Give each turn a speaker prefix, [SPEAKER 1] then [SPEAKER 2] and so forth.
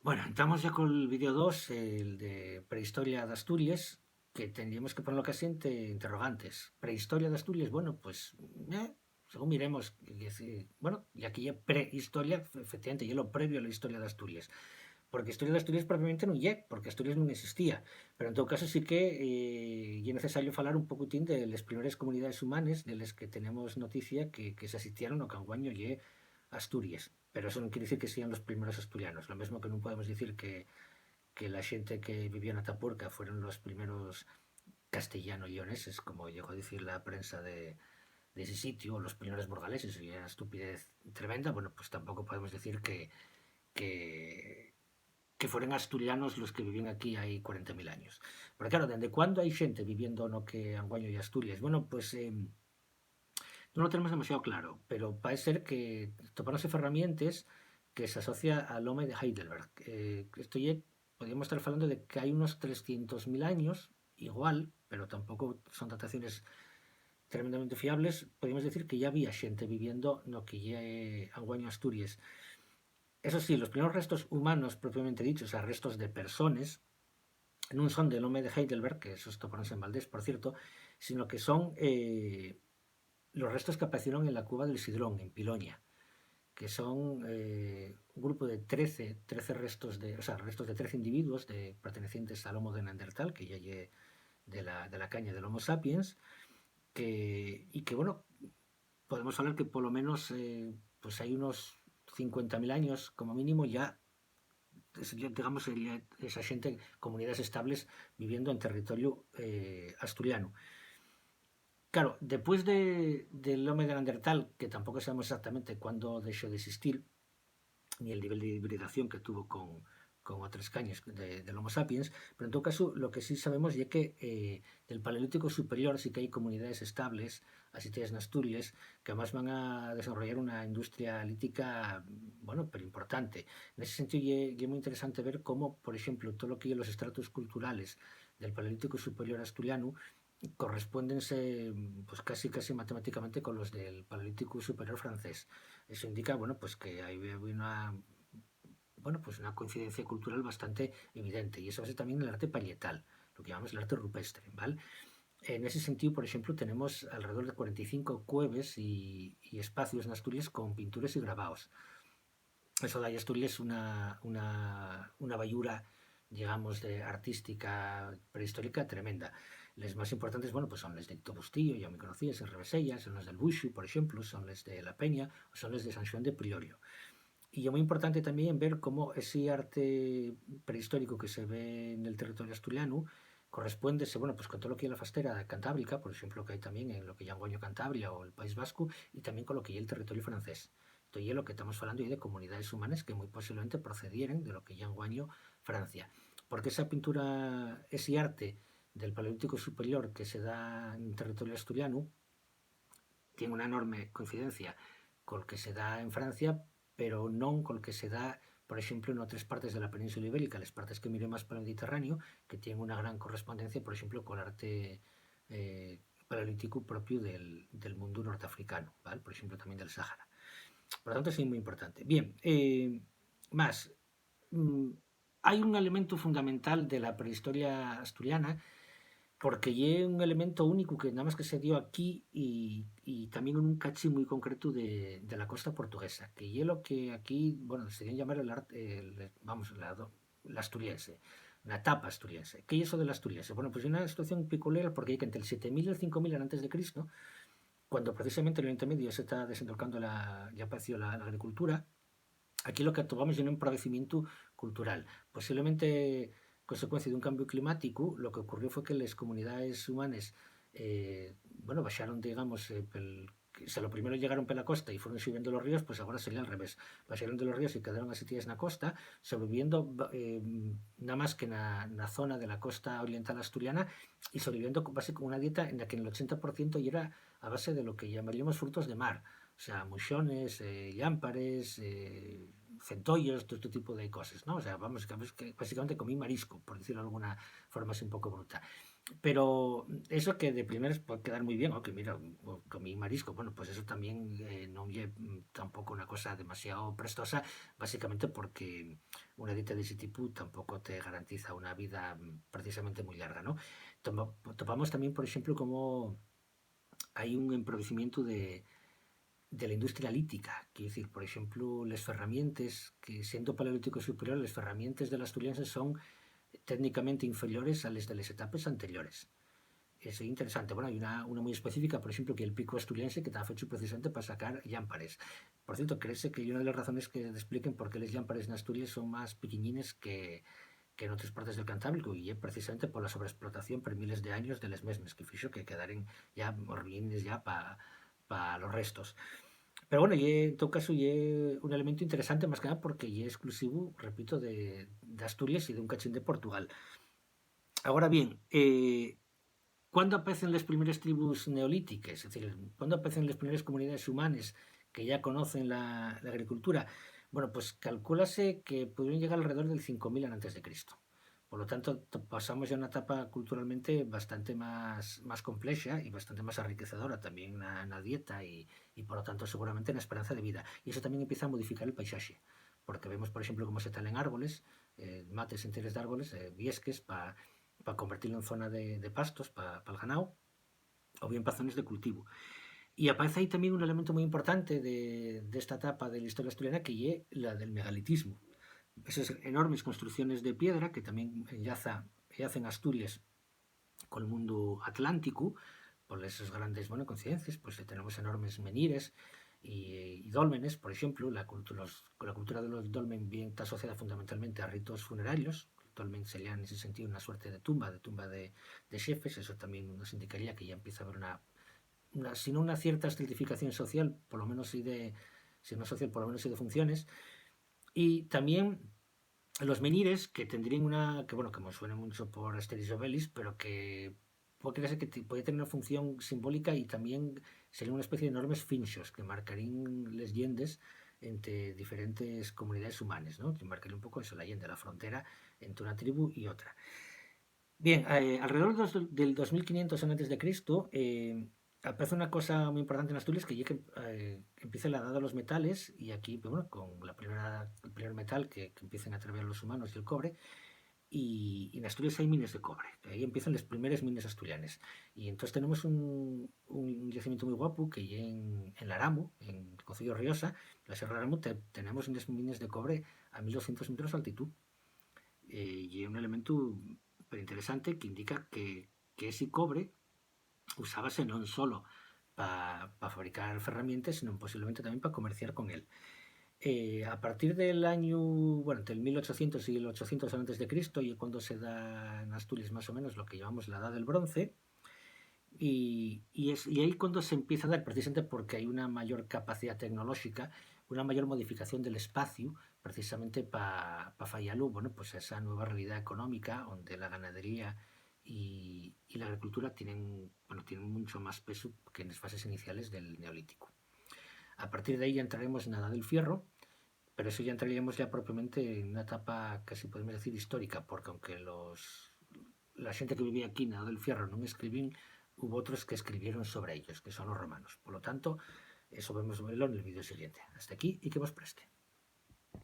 [SPEAKER 1] Bueno, entramos ya con el vídeo 2, el de Prehistoria de Asturias, que tendríamos que ponerlo casi entre interrogantes. Prehistoria de Asturias, bueno, pues, según miremos, bueno, y aquí ya prehistoria, efectivamente, ya lo previo a la historia de Asturias. Porque historia de Asturias propiamente no lle, porque Asturias non existía. Pero en todo caso sí que é necesario falar un pocutín de las primeras comunidades humanas de las que tenemos noticia que se asistieron o que anguaño lle Asturias. Pero eso non quiere decir que sean los primeros asturianos. Lo mismo que non podemos decir que la xente que vivía en Atapuerca fueron los primeros castellano-leoneses, como llegó a decir la prensa de ese sitio, o los primeros burgaleses, y una estupidez tremenda. Bueno, pues tampoco podemos decir que, que fueron asturianos los que vivían aquí hai 40.000 años. Pero claro, ¿desde cuándo hay xente viviendo no que Anguaño y Asturias? Bueno, pues non lo tenemos demasiado claro, pero parece ser que toparonse ferramientas que se asocia al home de Heidelberg. Esto ya podríamos estar hablando de que hay unos 300.000 años, igual, pero tampoco son dataciones tremendamente fiables. Podríamos decir que ya había xente viviendo no que ya Anguaño Asturias. Eso sí, los primeros restos humanos propiamente dichos, o sea, restos de personas, non son del home de Heidelberg, que esos toparonse en Valdés, por cierto, sino que son los restos que aparecieron en la cueva del Sidrón, en Piloña, que son un grupo de 13 restos de, o sea, restos de 13 individuos pertenecientes al Homo de Neandertal, que ya lle de la caña del Homo sapiens, y que, bueno, podemos hablar que por lo menos pues hay unos 50.000 años como mínimo ya, digamos, esa gente, comunidades estables viviendo en territorio asturiano. Claro, después del home de Neandertal, que tampoco sabemos exactamente cuándo dejó de existir, ni el nivel de hibridación que tuvo con otras cañas del Homo sapiens, pero en todo caso lo que sí sabemos es que del Paleolítico superior sí que hay comunidades estables, así tienes en Asturias, que además van a desarrollar una industria lítica, bueno, pero importante. En ese sentido es muy interesante ver cómo, por ejemplo, todo lo que hay en los estratos culturales del Paleolítico superior asturiano correspóndense pues casi matemáticamente con los del Paleolítico superior francés. Eso indica, bueno, pues que hay una, bueno, pues una coincidencia cultural bastante evidente, y eso hace también el arte parietal, lo que llamamos el arte rupestre, ¿vale? En ese sentido, por ejemplo, tenemos alrededor de 45 cueves y espacios en Asturias con pinturas y grabados. Eso da a Asturias una bayura, digamos, de artística prehistórica tremenda. Las más importantes, bueno, pues son las de Bustillo, ya me conocías, en Revesella, son las del Buxu, por ejemplo, son las de La Peña, o son las de San Juan de Priorio. Y es muy importante también ver cómo ese arte prehistórico que se ve en el territorio asturiano corresponde, bueno, pues con todo lo que es la fastera cantábrica, por ejemplo, que hay también en lo que llaman Goño Cantabria o el País Vasco, y también con lo que es el territorio francés. Entonces, lo que estamos hablando es de comunidades humanas que muy posiblemente procedieran de lo que llaman Guaño Francia. Porque esa pintura, ese arte del Paleolítico Superior que se da en el territorio asturiano, tiene una enorme coincidencia con lo que se da en Francia, pero non con lo que se da, por exemplo, en otras partes de la península ibérica, las partes que miren más para el Mediterráneo, que tienen una gran correspondencia, por ejemplo, con el arte paleolítico propio del mundo norteafricano, ¿vale? Por ejemplo, también del Sáhara. Por lo tanto, es muy importante. Bien, más. mm, Hay un elemento fundamental de la prehistoria asturiana porque lle un elemento único que nada más que se dio aquí y también en un cachi muy concreto de la costa portuguesa, que lle lo que aquí, bueno, serían llamar el arte, vamos, la asturiense, una etapa asturiense. ¿Qué es eso del asturiense? Bueno, pues es una situación peculiar porque hay que entre el 7000 y el 5000 antes de Cristo, cuando precisamente en el Oriente Medio se está desentolcando ya apareció la agricultura. Aquí lo que tomamos es un empobrecimiento cultural. Posiblemente consecuencia de un cambio climático, lo que ocurrió fue que las comunidades humanas, bueno, baixaron, digamos, lo primero llegaron por la costa y fueron subiendo los ríos, pues ahora sería al revés. Baixaron de los ríos y quedaron así en la costa, sobreviviendo nada más que en la zona de la costa oriental asturiana y sobreviviendo básicamente con una dieta en la que en el 80% y era a base de lo que llamaríamos frutos de mar. O sea, moixones, llámpares, centollos, todo este tipo de cosas, ¿no? O sea, vamos, que básicamente comí marisco, por decirlo de alguna forma así un poco bruta. Pero eso que de primeras puede quedar muy bien, o que mira, comí marisco, bueno, pues eso también no es tampoco una cosa demasiado prestosa, básicamente porque una dieta de ese tipo tampoco te garantiza una vida precisamente muy larga, ¿no? Topamos también, por ejemplo, como hay un empobrecimiento de la industria lítica, quiero decir, por ejemplo, las ferramientas, que siendo paleolítico superior, las ferramientas del asturiense son técnicamente inferiores a las de las etapas anteriores. Es interesante. Bueno, hay una muy específica, por ejemplo, que el pico asturiense, que está hecho precisamente para sacar llámpares. Por cierto, crees que una de las razones que expliquen por qué los llámpares en Asturias son más pequeñines que en otras partes del Cantábrico, y es precisamente por la sobreexplotación por miles de años de las mesmas, que fijo que quedaren ya ruines ya para los restos. Pero bueno, en todo caso, y un elemento interesante más que nada porque es exclusivo, repito, de Asturias y de un cachín de Portugal. Ahora bien, ¿cuándo aparecen las primeras tribus neolíticas? Es decir, ¿cuándo aparecen las primeras comunidades humanas que ya conocen la agricultura? Bueno, pues calcúlase que pudieron llegar alrededor del 5000 antes de Cristo. Por lo tanto, pasamos ya a una etapa culturalmente bastante más compleja y bastante más enriquecedora también en la dieta y, por lo tanto, seguramente en la esperanza de vida. Y eso también empieza a modificar el paisaje, porque vemos, por ejemplo, cómo se talan árboles, mates enteros de árboles, viesques, para convertirlo en zona de pastos para el ganado o bien para zonas de cultivo. Y aparece ahí también un elemento muy importante de esta etapa de la historia asturiana, que es la del megalitismo. Esas enormes construcciones de piedra que también enlazan Asturias con el mundo atlántico, por esas grandes coincidencias, pues tenemos enormes menires y dólmenes, por ejemplo, la cultura de los dolmen bien está asociada fundamentalmente a ritos funerarios. El dolmen sería en ese sentido una suerte de tumba de jefes. Eso también nos indicaría que ya empieza a haber si no una cierta estratificación social, por lo menos sí si no social, por lo menos sí de funciones. Y también los menires, que tendrían que me suena mucho por Asterix y Obelix, pero que puede creerse que puede tener una función simbólica, y también serían una especie de enormes finchos que marcarían leyendas entre diferentes comunidades humanas, ¿no? Que marcaría un poco eso, la leyenda, la frontera entre una tribu y otra. Bien, alrededor del 2500 antes de Cristo, aparece una cosa muy importante en Asturias, que, empieza la edad de los metales, y aquí, pues, bueno, con el primer metal que empiezan a atravesar los humanos y el cobre, y en Asturias hay minas de cobre. Ahí empiezan las primeras minas asturianas. Y entonces tenemos un yacimiento muy guapo que hay en Laramu, en el concello de Riosa, la Sierra de Laramu, tenemos unas minas de cobre a 1200 metros de altitud. Y es un elemento interesante que indica que ese cobre usábase non solo para fabricar herramientas, sino posiblemente también para comerciar con él. A partir del año, bueno, entre el 1800 y el 800 antes de Cristo, y cuando se da en Asturias más o menos lo que llamamos la Edad del Bronce, y ahí cuando se empieza a dar, precisamente porque hay una mayor capacidad tecnológica, una mayor modificación del espacio, precisamente para fallarlo, bueno, pues esa nueva realidad económica, donde la ganadería y la agricultura tienen mucho más peso que en las fases iniciales del Neolítico. A partir de ahí ya entraremos en la Edad del Fierro, pero eso ya entraríamos ya propiamente en una etapa, casi podemos decir, histórica, porque aunque la gente que vivía aquí en la Edad del Fierro no escribían, hubo otros que escribieron sobre ellos, que son los romanos. Por lo tanto, eso vemos verlo en el vídeo siguiente. Hasta aquí y que vos preste.